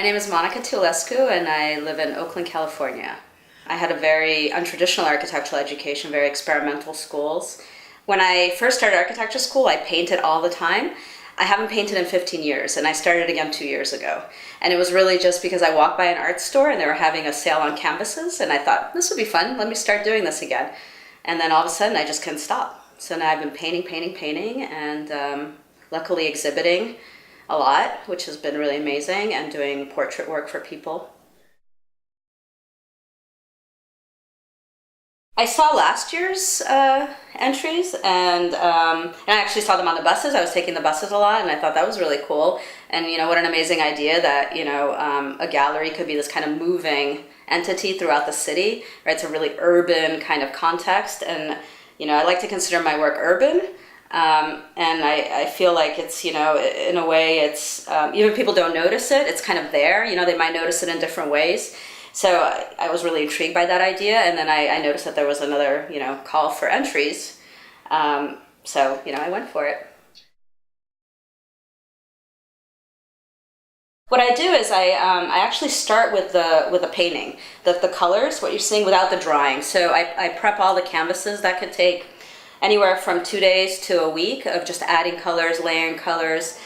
name is Tiulescu, and I live in Oakland, California. I had a very untraditional architectural education, very experimental schools. When I first started architecture school, I painted all the time. I haven't painted in 15 years, and I started again 2 years ago. And it was really just because I walked by an art store and they were having a sale on canvases, and I thought, this would be fun, let me start doing this again. And then all of a sudden, I just couldn't stop. So now I've been painting, and luckily exhibiting a lot, which has been really amazing, and doing portrait work for people. I saw last year's entries, and I actually saw them on the buses. I was taking the buses a lot, and I thought that was really cool. And what an amazing idea that a gallery could be this kind of moving entity throughout the city. Right? It's a really urban kind of context, and I like to consider my work urban. And I feel like it's, in a way, it's, even if people don't notice it, it's kind of there. They might notice it in different ways. So I was really intrigued by that idea, and then I noticed that there was another, call for entries. So I went for it. What I do is I actually start with a painting, the colors, what you're seeing, without the drawing. So I prep all the canvases. That could take anywhere from 2 days to a week of just adding colors, layering colors,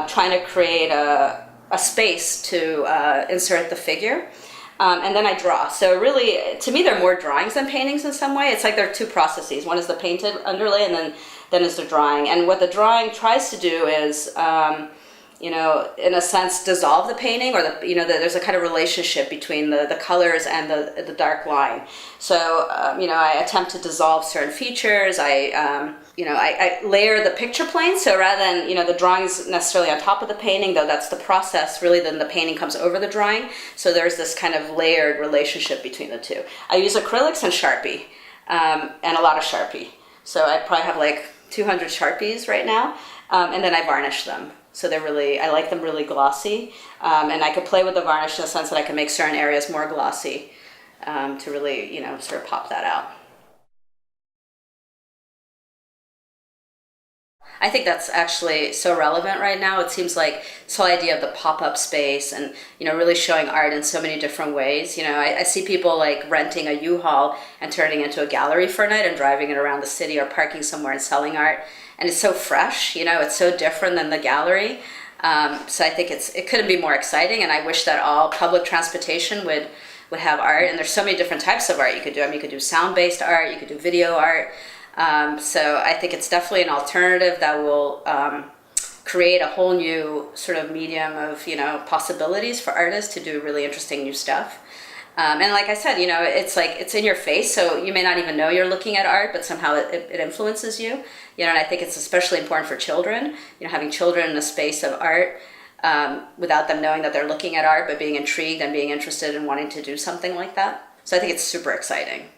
trying to create a space to insert the figure. And then I draw. So really, to me, they're more drawings than paintings in some way. It's like there are two processes. One is the painted underlay, and then is the drawing. And what the drawing tries to do is, in a sense, dissolve the painting, or there's a kind of relationship between the colors and the dark line. So, I attempt to dissolve certain features. I layer the picture plane. So rather than, the drawing's necessarily on top of the painting, though that's the process, really then the painting comes over the drawing. So there's this kind of layered relationship between the two. I use acrylics and Sharpie, and a lot of Sharpie. So I probably have like 200 Sharpies right now, and then I varnish them. So I like them really glossy, and I could play with the varnish in the sense that I can make certain areas more glossy to really, sort of pop that out. I think that's actually so relevant right now. It seems like this whole idea of the pop-up space and, really showing art in so many different ways. I see people like renting a U-Haul and turning it into a gallery for a night and driving it around the city, or parking somewhere and selling art. And it's so fresh, it's so different than the gallery. So I think it couldn't be more exciting, and I wish that all public transportation would have art. And there's so many different types of art you could do. You could do sound-based art, you could do video art. So I think it's definitely an alternative that will create a whole new sort of medium of, possibilities for artists to do really interesting new stuff. And like I said, it's like it's in your face, so you may not even know you're looking at art, but somehow it influences you. And I think it's especially important for children, having children in a space of art without them knowing that they're looking at art, but being intrigued and being interested and wanting to do something like that. So I think it's super exciting.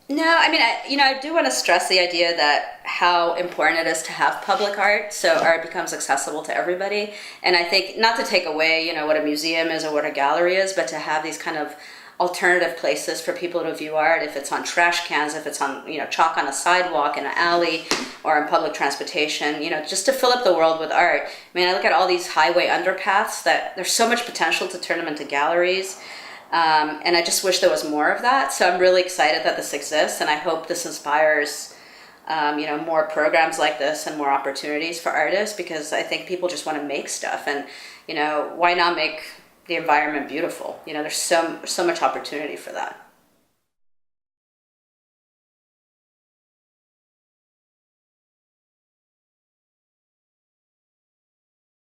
No, I do want to stress the idea that how important it is to have public art, so art becomes accessible to everybody. And I think, not to take away, what a museum is or what a gallery is, but to have these kind of alternative places for people to view art, if it's on trash cans, if it's on, chalk on a sidewalk, in an alley, or in public transportation, just to fill up the world with art. I look at all these highway underpaths that there's so much potential to turn them into galleries. And I just wish there was more of that. So I'm really excited that this exists, and I hope this inspires, more programs like this and more opportunities for artists, because I think people just want to make stuff, and, why not make the environment beautiful? There's so much opportunity for that.